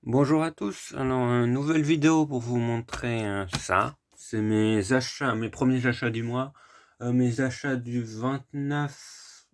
Bonjour à tous, alors une nouvelle vidéo pour vous montrer ça, c'est mes achats, mes premiers achats du mois, mes achats du 29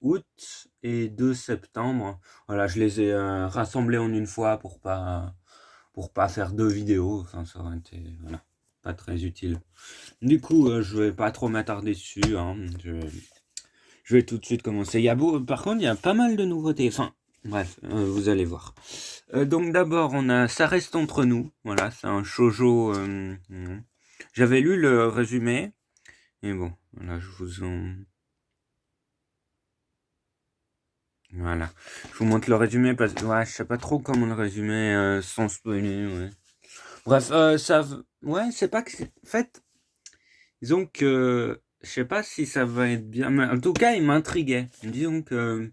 août et 2 septembre. Voilà, je les ai rassemblés en une fois pour pas faire deux vidéos, enfin ça aurait été voilà, pas très utile. Du coup, je vais pas trop m'attarder dessus, hein, je vais tout de suite commencer. Par contre, il y a pas mal de nouveautés, enfin bref, vous allez voir. Donc d'abord, on a Ça reste entre nous. Voilà, c'est un shoujo. J'avais lu le résumé, et bon, voilà, je vous en... Voilà. Je vous montre le résumé parce que ouais, je sais pas trop comment le résumer sans spoiler. Ouais. Bref, ouais, c'est pas que... En fait, disons que... Je sais pas si ça va être bien, mais en tout cas, il m'intriguait. Disons que...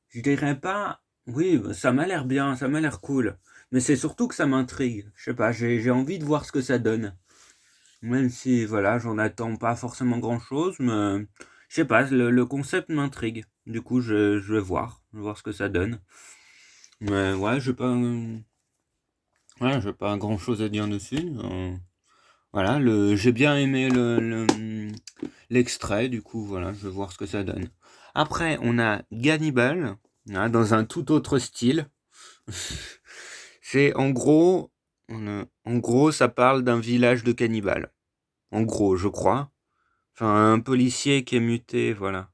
Je dirais pas... Oui, bah, ça m'a l'air bien, ça m'a l'air cool. Mais c'est surtout que ça m'intrigue. Je sais pas, j'ai envie de voir ce que ça donne. Même si, voilà, j'en attends pas forcément grand-chose, mais je sais pas, le concept m'intrigue. Du coup, je vais voir ce que ça donne. Mais ouais, j'ai pas grand-chose à dire dessus. Voilà, j'ai bien aimé l'extrait, du coup, voilà, je vais voir ce que ça donne. Après, on a Gannibal, hein, dans un tout autre style. C'est en gros, ça parle d'un village de cannibales. En gros, je crois. Enfin, un policier qui est muté, voilà.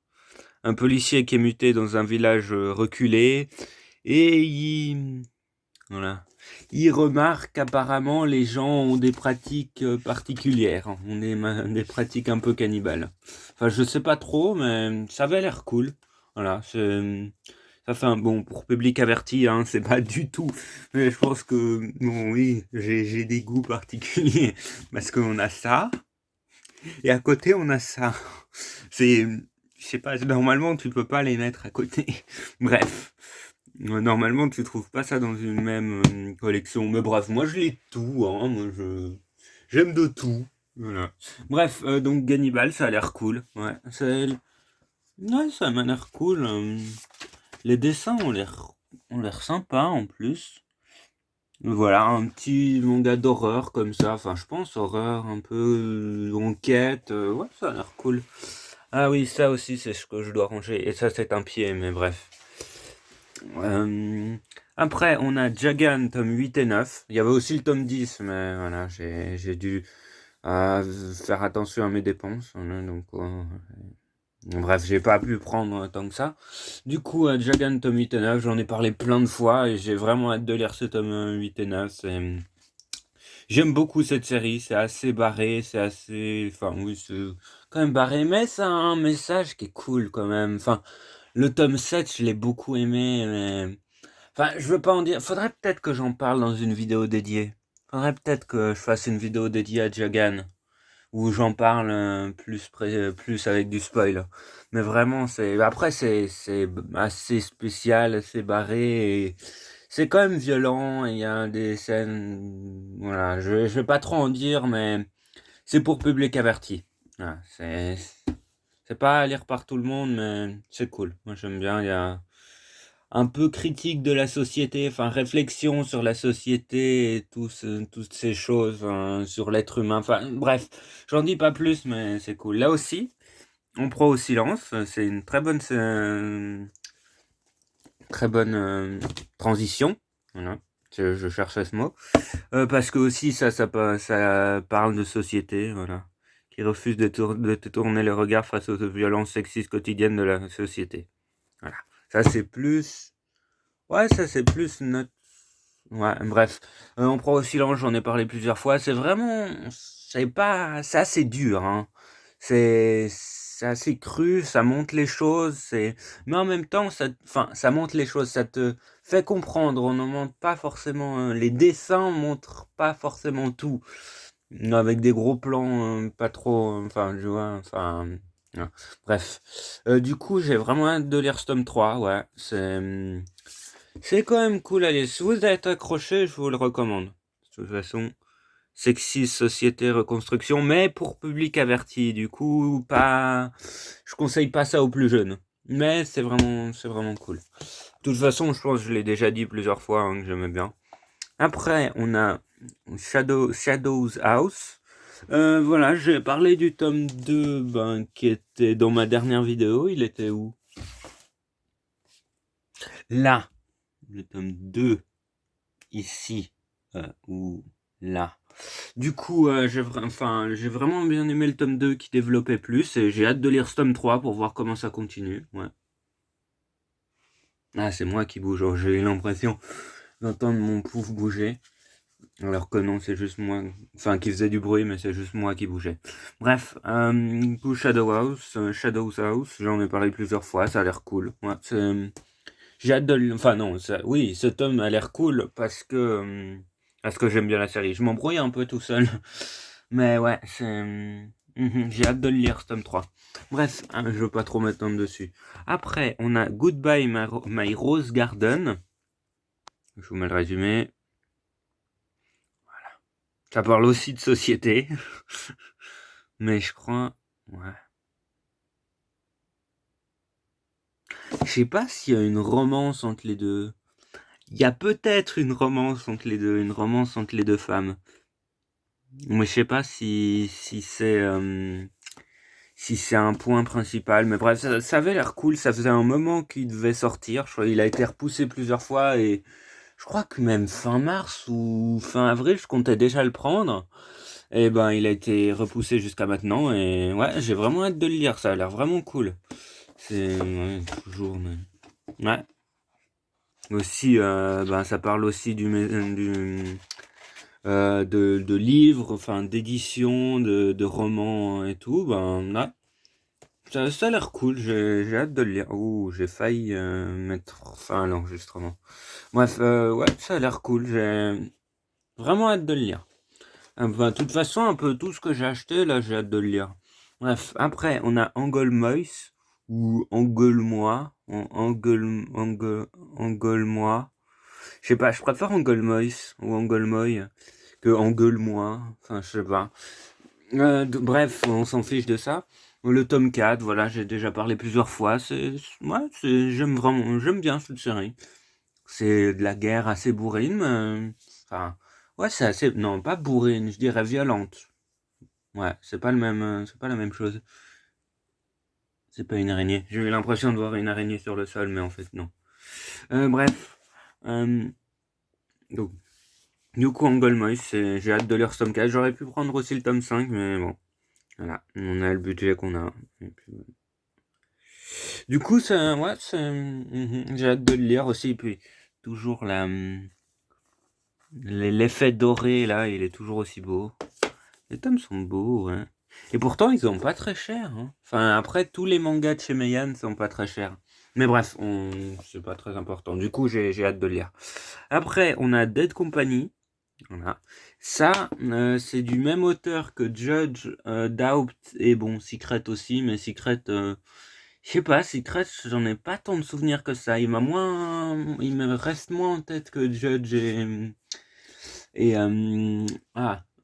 Un policier qui est muté dans un village reculé et voilà. Il remarque qu'apparemment les gens ont des pratiques particulières, hein. Des pratiques un peu cannibales. Enfin, je sais pas trop, mais ça avait l'air cool. Voilà, ça fait un bon pour public averti, hein, c'est pas du tout. Mais je pense que bon, oui, j'ai des goûts particuliers parce qu'on a ça. Et à côté, on a ça. C'est, je sais pas, normalement, tu peux pas les mettre à côté. Bref. Normalement, tu trouves pas ça dans une même collection. Mais bref, moi, je l'ai tout, hein. J'aime de tout. Voilà. Bref, donc Gannibal, ça a l'air cool. Ouais, ça m'a l'air cool. Les dessins ont l'air sympas en plus. Voilà, un petit manga d'horreur comme ça. Enfin, je pense horreur, un peu enquête. Ouais, ça a l'air cool. Ah oui, ça aussi, c'est ce que je dois ranger. Et ça, c'est un pied, mais bref. Euh, Après, on a Jagan, tome 8 et 9. Il y avait aussi le tome 10, mais voilà, j'ai dû faire attention à mes dépenses. Voilà, donc, bref, j'ai pas pu prendre tant que ça. Du coup, Jagan, tome 8 et 9, j'en ai parlé plein de fois et j'ai vraiment hâte de lire ce tome 8 et 9. J'aime beaucoup cette série, c'est assez barré, c'est assez... Enfin, oui, c'est quand même barré, mais ça a un message qui est cool quand même. Enfin, le tome 7, je l'ai beaucoup aimé, mais... Enfin, je veux pas en dire... Faudrait peut-être que j'en parle dans une vidéo dédiée. Faudrait peut-être que je fasse une vidéo dédiée à Jagan, où j'en parle plus avec du spoil. Mais vraiment, c'est assez spécial, assez barré, et c'est quand même violent, et il y a des scènes... Voilà, je vais pas trop en dire, mais c'est pour public averti. Voilà, c'est pas à lire par tout le monde, mais c'est cool. Moi, j'aime bien, il y a un peu critique de la société, enfin réflexion sur la société et toutes ces choses, hein, sur l'être humain. Enfin bref, j'en dis pas plus, mais c'est cool. Là aussi, on prend au silence. C'est une très bonne transition. Voilà, je cherchais ce mot. Parce que aussi ça parle de société, voilà, qui refuse de détourner le regard face aux violences sexistes quotidiennes de la société. Voilà, ça c'est plus. Ouais, ça c'est plus notre... Ouais, bref. On prend au silence, j'en ai parlé plusieurs fois. C'est vraiment... C'est pas... C'est assez dur, hein. C'est assez cru, ça monte les choses, Mais en même temps, enfin, ça monte les choses, ça te fait comprendre. On ne montre pas forcément... Les dessins montrent pas forcément tout. Avec des gros plans, pas trop... Enfin, je vois, enfin... Ouais. Bref. Du coup, j'ai vraiment hâte de lire ce tome 3, ouais. C'est quand même cool, allez, si vous êtes accroché, je vous le recommande. De toute façon, sexy, société, reconstruction, mais pour public averti, du coup, pas... Je conseille pas ça aux plus jeunes. Mais c'est vraiment cool. toute façon, je pense que je l'ai déjà dit plusieurs fois, hein, que j'aimais bien. Après, on a Shadow's House. Voilà, j'ai parlé du tome 2, qui était dans ma dernière vidéo. Il était où? Là. Le tome 2. Ici. Ou là. Du coup, j'ai vraiment bien aimé le tome 2 qui développait plus. Et j'ai hâte de lire ce tome 3 pour voir comment ça continue. Ouais. Ah, c'est moi qui bouge. Oh, j'ai eu l'impression d'entendre mon pouf bouger. Alors que non, c'est juste moi, qui faisait du bruit, mais c'est juste moi qui bougeais. Bref, pour Shadow's House, j'en ai parlé plusieurs fois, ça a l'air cool. Ouais, j'ai hâte de oui, ce tome a l'air cool parce que j'aime bien la série. Je m'embrouille un peu tout seul, mais ouais, j'ai hâte de le lire, ce tome 3. Bref, je veux pas trop m'étendre dessus. Après, on a Goodbye My Rose Garden. Je vous mets le résumé. Ça parle aussi de société. Mais je crois... Ouais. Je sais pas s'il y a une romance entre les deux. Il y a peut-être une romance entre les deux. Une romance entre les deux femmes. Mais je sais pas si c'est... si c'est un point principal. Mais bref, ça avait l'air cool. Ça faisait un moment qu'il devait sortir. Je crois qu'il a été repoussé plusieurs fois. Et je crois que même fin mars ou fin avril, je comptais déjà le prendre. Et ben, il a été repoussé jusqu'à maintenant. Et ouais, j'ai vraiment hâte de le lire. Ça a l'air vraiment cool. C'est... Ouais, toujours... Mais... Ouais. Aussi, ça parle aussi de livres, d'éditions, de romans et tout. Ouais. Ça a l'air cool. J'ai hâte de le lire. Ouh, j'ai failli mettre fin à l'enregistrement. Bref, ouais, ça a l'air cool. J'ai vraiment hâte de le lire. De toute façon, un peu tout ce que j'ai acheté, là, j'ai hâte de le lire. Bref, après, on a Angolmois, ou Angolmois, Angolmois. Je sais pas, je préfère Angolmois, ou Angolmoy, que Angolmois, enfin, je sais pas. Bref, on s'en fiche de ça. Le tome 4, voilà, j'ai déjà parlé plusieurs fois, j'aime bien cette série. C'est de la guerre assez bourrine, ouais, c'est assez, non, pas bourrine, je dirais violente. Ouais, c'est pas la même chose. C'est pas une araignée. J'ai eu l'impression de voir une araignée sur le sol, mais en fait, non. Bref. Donc, du coup, Angolmois, j'ai hâte de lire ce tome 4. J'aurais pu prendre aussi le tome 5, mais bon. Voilà, on a le budget qu'on a. Et puis, du coup, ouais, j'ai hâte de le lire aussi. Puis, toujours l'effet doré, là, il est toujours aussi beau. Les tomes sont beaux, ouais. Et pourtant, ils sont pas très chers. Hein. Enfin, après, tous les mangas de chez Meian sont pas très chers. Mais bref, c'est pas très important. Du coup, j'ai hâte de le lire. Après, on a Dead Company. Voilà. Ça, c'est du même auteur que Judge, Doubt et bon, Secret aussi. Mais Secret, je sais pas, Secret, j'en ai pas tant de souvenirs que ça. Il me reste moins en tête que Judge et,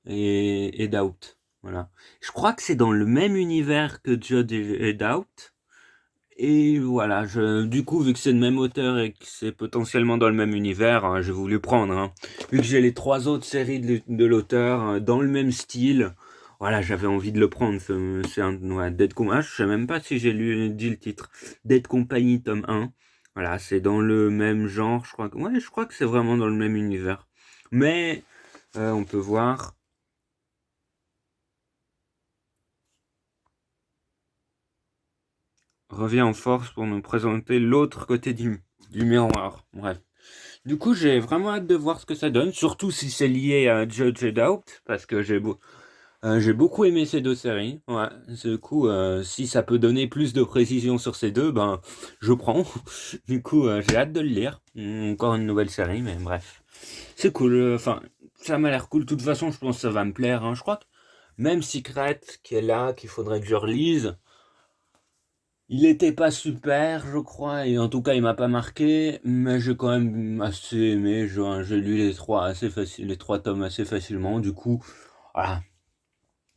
et Doubt. Voilà. Je crois que c'est dans le même univers que Judge et Doubt. Et voilà, du coup, vu que c'est le même auteur et que c'est potentiellement dans le même univers, hein, j'ai voulu prendre. Hein. Vu que j'ai les 3 autres séries de l'auteur dans le même style, voilà, j'avais envie de le prendre. C'est un Dead Company. Je sais même pas si j'ai dit le titre. Dead Company, tome 1. Voilà, c'est dans le même genre, je crois. Ouais, je crois que c'est vraiment dans le même univers. Mais, on peut voir... revient en force pour nous présenter l'autre côté du miroir. Bref. Du coup, j'ai vraiment hâte de voir ce que ça donne, surtout si c'est lié à Judge et Doubt, parce que j'ai beaucoup aimé ces deux séries. Ouais, du coup, si ça peut donner plus de précision sur ces deux, je prends. Du coup, j'ai hâte de le lire. Encore une nouvelle série, mais bref. C'est cool, ça m'a l'air cool. De toute façon, je pense que ça va me plaire. Hein. Je crois que même Secret, qui est là, qu'il faudrait que je relise, il était pas super, je crois, et en tout cas, il m'a pas marqué, mais j'ai quand même assez aimé. J'ai lu les 3 tomes assez facilement. Du coup, voilà.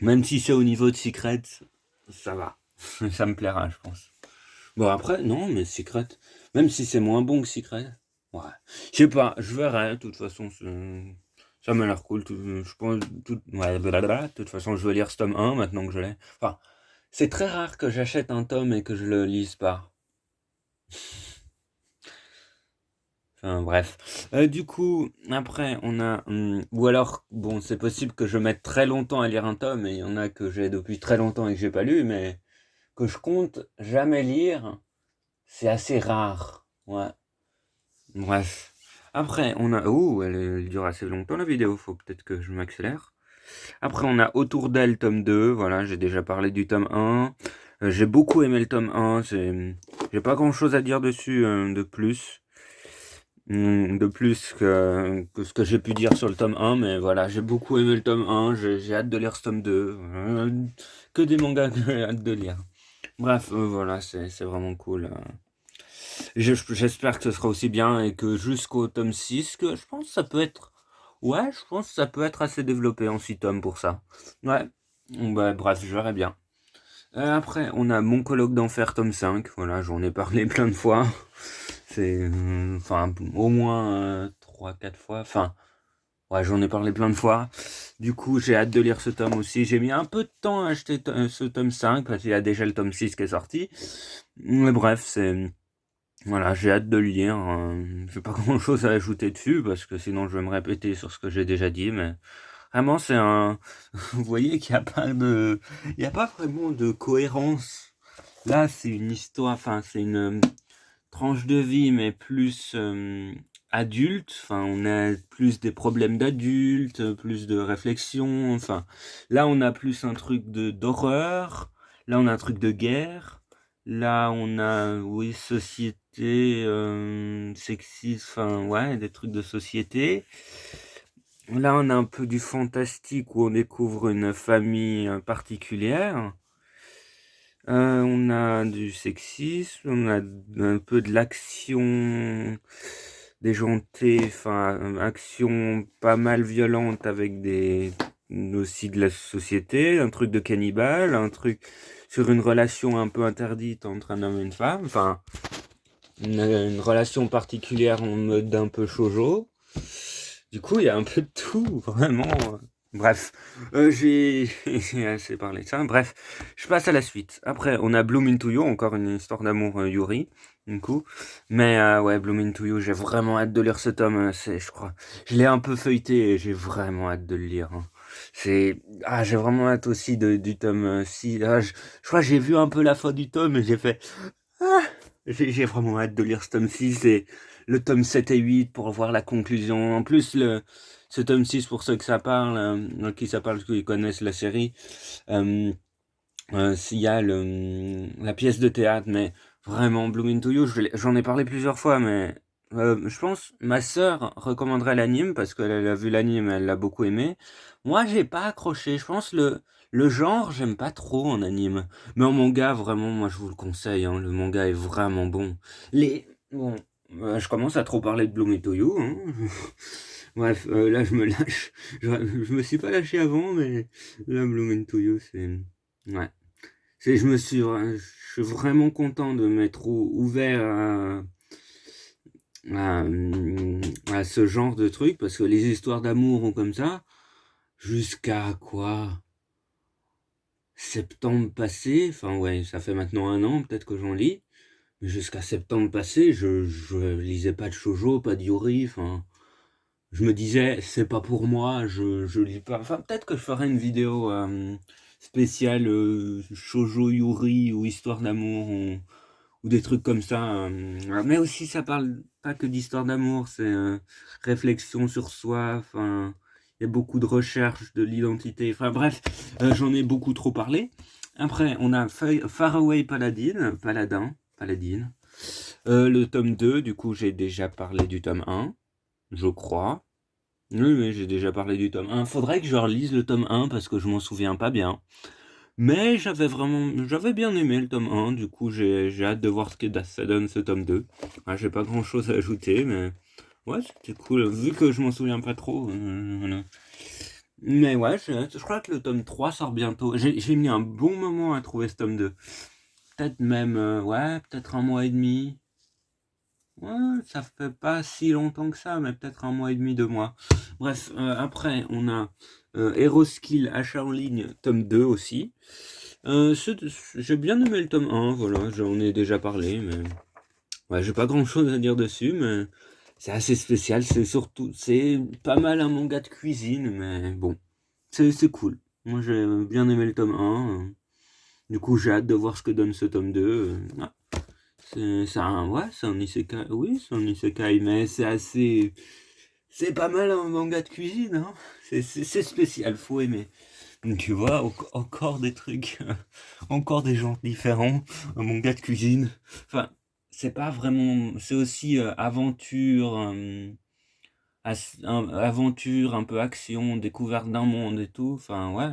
Même si c'est au niveau de Secret, ça va. Ça me plaira, je pense. Bon, après, non, mais Secret... Même si c'est moins bon que Secret. Ouais. Je sais pas, je verrai, de toute façon, ça m'a l'air cool. Je pense, ouais, blablabla. De toute façon, je vais lire ce tome 1 maintenant que je l'ai. Enfin, c'est très rare que j'achète un tome et que je le lise pas. Enfin, bref. Du coup, après, on a... ou alors, bon, c'est possible que je mette très longtemps à lire un tome, et il y en a que j'ai depuis très longtemps et que j'ai pas lu, mais que je compte jamais lire, c'est assez rare. Ouais. Bref. Après, on a... Oh, elle dure assez longtemps la vidéo, faut peut-être que je m'accélère. Après, on a Autour d'elle, tome 2. Voilà, j'ai déjà parlé du tome 1. J'ai beaucoup aimé le tome 1. J'ai pas grand-chose à dire dessus de plus. De plus que ce que j'ai pu dire sur le tome 1. Mais voilà, j'ai beaucoup aimé le tome 1. J'ai hâte de lire ce tome 2. Que des mangas que j'ai hâte de lire. Bref, voilà, c'est vraiment cool. J'espère que ce sera aussi bien et que jusqu'au tome 6, que je pense que ça peut être... Ouais, je pense que ça peut être assez développé en 6 tomes pour ça. Ouais. Bah, bref, je verrai bien. Après, on a Mon colloque d'enfer, tome 5. Voilà, j'en ai parlé plein de fois. C'est... Enfin, au moins 3-4 fois. Enfin, ouais, j'en ai parlé plein de fois. Du coup, j'ai hâte de lire ce tome aussi. J'ai mis un peu de temps à acheter ce tome 5 parce qu'il y a déjà le tome 6 qui est sorti. Mais bref, c'est... Voilà, j'ai hâte de le lire. J'ai pas grand chose à ajouter dessus parce que sinon je vais me répéter sur ce que j'ai déjà dit, mais vraiment c'est un. Vous voyez qu'il n'y a pas de. Il n'y a pas vraiment de cohérence. Là, c'est une histoire, enfin, c'est une tranche de vie, mais plus adulte. Enfin, on a plus des problèmes d'adultes, plus de réflexion. Enfin, là, on a plus un truc d'horreur. Là, on a un truc de guerre. Là, on a, oui, société, sexiste, enfin, ouais, des trucs de société. Là, on a un peu du fantastique où on découvre une famille particulière. On a du sexisme, on a un peu de l'action déjantée, enfin, action pas mal violente avec aussi de la société, un truc de cannibale, un truc sur une relation un peu interdite entre un homme et une femme, enfin, une relation particulière en mode un peu shoujo. Du coup, il y a un peu de tout, vraiment. Bref, j'ai assez parlé de ça. Bref, je passe à la suite. Après, on a Bloom Into You, encore une histoire d'amour Yuri, du coup. Mais ouais, Bloom Into You, j'ai vraiment hâte de lire ce tome. Je crois, je l'ai un peu feuilleté et j'ai vraiment hâte de le lire. J'ai vraiment hâte aussi du tome 6. Je crois que j'ai vu un peu la fin du tome et j'ai fait... Ah, j'ai vraiment hâte de lire ce tome 6 et le tome 7 et 8 pour voir la conclusion. En plus, ce tome 6, pour ceux que ça parle, qui ça parle, parce qu'ils connaissent la série, s'il y a la pièce de théâtre, mais vraiment, Bloom Into You, j'en ai parlé plusieurs fois, mais je pense ma sœur recommanderait l'anime parce qu'elle a vu l'anime, elle l'a beaucoup aimé. Moi, j'ai pas accroché. Je pense le genre, j'aime pas trop en anime. Mais en manga, vraiment, moi, je vous le conseille. Hein, le manga est vraiment bon. Bon, je commence à trop parler de Bloom Into You. Hein. Bref, là, je me lâche. Je me suis pas lâché avant, mais là, Bloom Into You, c'est... Ouais. Je suis vraiment content de m'être ouvert à ce genre de truc parce que les histoires d'amour ont comme ça, jusqu'à quoi? Septembre passé, enfin ouais, ça fait maintenant 1 an peut-être que j'en lis, mais jusqu'à septembre passé, je lisais pas de shoujo, pas de yuri, enfin, je me disais, c'est pas pour moi, je lis pas. Enfin, peut-être que je ferai une vidéo spéciale shoujo yuri ou histoire d'amour ou des trucs comme ça. Mais aussi, ça parle pas que d'histoire d'amour, c'est réflexion sur soi. Enfin, il y a beaucoup de recherche de l'identité. Enfin, bref, j'en ai beaucoup trop parlé. Après, on a Faraway Paladin. Le tome 2, du coup, j'ai déjà parlé du tome 1, je crois. Oui, j'ai déjà parlé du tome 1. Faudrait que je relise le tome 1 parce que je m'en souviens pas bien. Mais j'avais bien aimé le tome 1, du coup j'ai hâte de voir ce que ça donne ce tome 2. J'ai pas grand chose à ajouter, mais ouais, c'était cool, vu que je m'en souviens pas trop. Voilà. Mais ouais, je crois que le tome 3 sort bientôt. J'ai mis un bon moment à trouver ce tome 2. Peut-être même, ouais, peut-être 1 mois et demi. Ouais, ça fait pas si longtemps que ça, mais peut-être 1 mois et demi, 2 mois. Bref, après, on a Heroskill achat en ligne, tome 2 aussi. J'ai bien aimé le tome 1, voilà, j'en ai déjà parlé, mais ouais, j'ai pas grand-chose à dire dessus, mais c'est assez spécial. C'est pas mal un manga de cuisine, mais bon, c'est cool. Moi, j'ai bien aimé le tome 1. Du coup, j'ai hâte de voir ce que donne ce tome 2. Ouais. C'est un isekai, oui, c'est un isekai, mais c'est pas mal un manga de cuisine, hein. C'est spécial, faut aimer. Donc, tu vois, encore des trucs, encore des genres différents, un manga de cuisine. Enfin, c'est pas vraiment, c'est aussi aventure, aventure, un peu action, découverte d'un monde et tout. Enfin, ouais,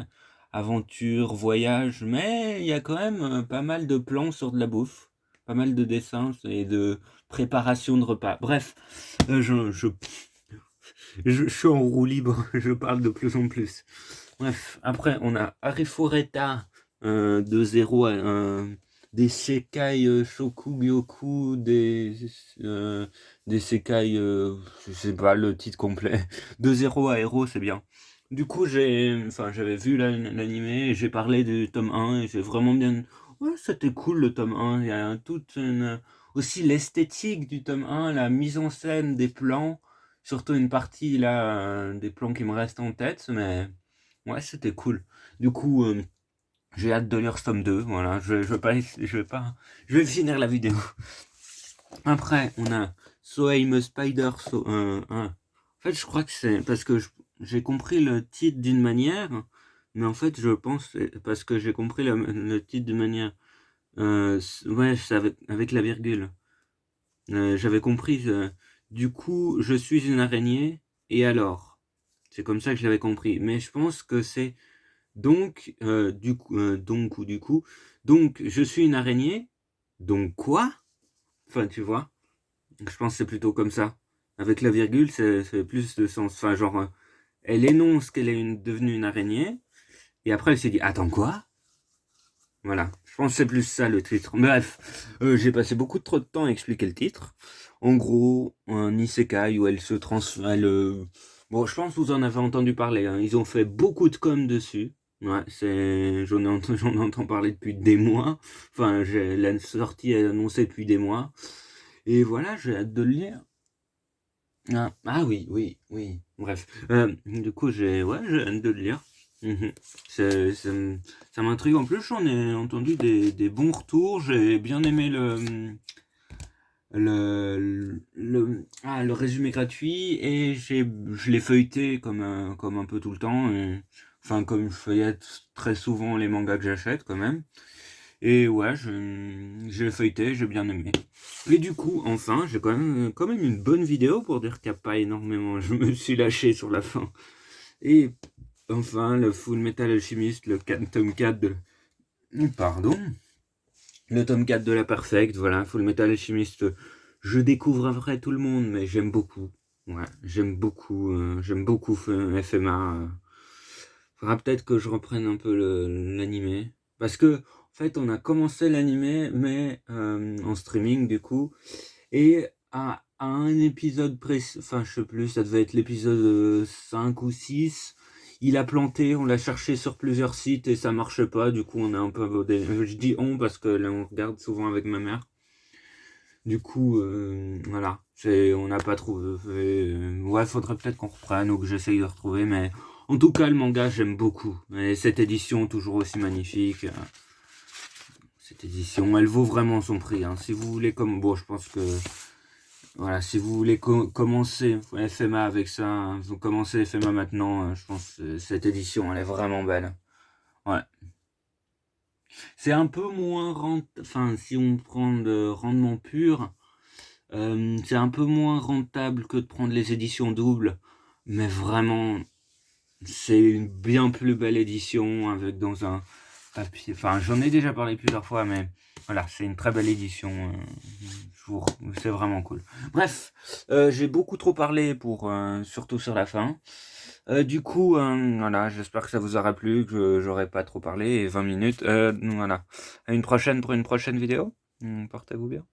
aventure, voyage, mais il y a quand même pas mal de plans sur de la bouffe, pas mal de dessins et de préparation de repas. Bref, je suis en roue libre, je parle de plus en plus. Bref, après, on a Arifureta de 0 à 1, des Sekai Shokugyoku, des Sekai, je sais pas le titre complet, de 0 à Hero, c'est bien. Du coup, j'avais vu l'animé, et j'ai parlé du tome 1, et j'ai vraiment bien... Ouais, c'était cool le tome 1, il y a toute une... Aussi l'esthétique du tome 1, la mise en scène des plans, surtout une partie là, des plans qui me restent en tête, mais ouais, c'était cool. Du coup, j'ai hâte de lire ce tome 2, voilà, je vais finir la vidéo. Après, on a So I'm a Spider, en fait, je crois que c'est parce que j'ai compris le titre d'une manière, mais en fait, je pense que c'est parce que j'ai compris le titre d'une manière. Ouais, c'est avec la virgule. J'avais compris. Du coup, je suis une araignée, et alors? C'est comme ça que je l'avais compris. Mais je pense que c'est donc, du coup, donc je suis une araignée, donc quoi? Enfin, tu vois, je pense que c'est plutôt comme ça. Avec la virgule, c'est plus de sens. Enfin, genre, elle énonce qu'elle est devenue une araignée, et après elle s'est dit, attends quoi? Voilà, je pense que c'est plus ça le titre. Bref, j'ai passé beaucoup trop de temps à expliquer le titre. En gros, un isekai où elle se transforme. Bon, je pense que vous en avez entendu parler, hein. Ils ont fait beaucoup de com dessus. Ouais, j'en entends parler depuis des mois. Enfin, la sortie est annoncée depuis des mois. Et voilà, j'ai hâte de le lire. Ah oui, oui, oui. Bref. Du coup, ouais, j'ai hâte de le lire. Mhm. C'est- ça ça m'intrigue. En plus, j'en ai entendu des bons retours. J'ai bien aimé le résumé gratuit, et je l'ai feuilleté comme un peu tout le temps. Enfin, comme je feuillette très souvent les mangas que j'achète quand même. Et ouais, j'ai feuilleté, j'ai bien aimé. Et du coup, enfin, j'ai quand même une bonne vidéo pour dire qu'il n'y a pas énormément. Je me suis lâché sur la fin. Et enfin, le Full Metal Alchemist, tome 4 de... Pardon. Le tome 4 de la Perfect, voilà, Full Metal Alchemist. Je découvre après tout le monde, mais j'aime beaucoup. Ouais, j'aime beaucoup FMA. Faudra peut-être que je reprenne un peu l'animé. Parce que, en fait, on a commencé l'animé, mais en streaming, du coup. Et à un épisode précis, enfin, je sais plus, ça devait être l'épisode 5 ou 6. Il a planté, on l'a cherché sur plusieurs sites et ça marche pas. Du coup, on a un peu abandonné. Je dis on parce que là, on regarde souvent avec ma mère. Du coup, voilà, on n'a pas trouvé. Ouais, faudrait peut-être qu'on reprenne ou que j'essaye de retrouver, mais en tout cas, le manga, j'aime beaucoup. Et cette édition, toujours aussi magnifique. Cette édition, elle vaut vraiment son prix, hein. Si vous voulez, bon, je pense que, voilà, si vous voulez commencer FMA avec ça, hein, vous commencez FMA maintenant, je pense que cette édition, elle est vraiment belle. Ouais. C'est un peu moins enfin, si on prend de rendement pur, c'est un peu moins rentable que de prendre les éditions doubles, mais vraiment, c'est une bien plus belle édition avec dans un papier. Enfin, j'en ai déjà parlé plusieurs fois, mais voilà, c'est une très belle édition. C'est vraiment cool. Bref, j'ai beaucoup trop parlé surtout sur la fin. Du coup, voilà, j'espère que ça vous aura plu, que j'aurais pas trop parlé, et 20 minutes. Voilà. À une prochaine pour une prochaine vidéo. Portez-vous bien.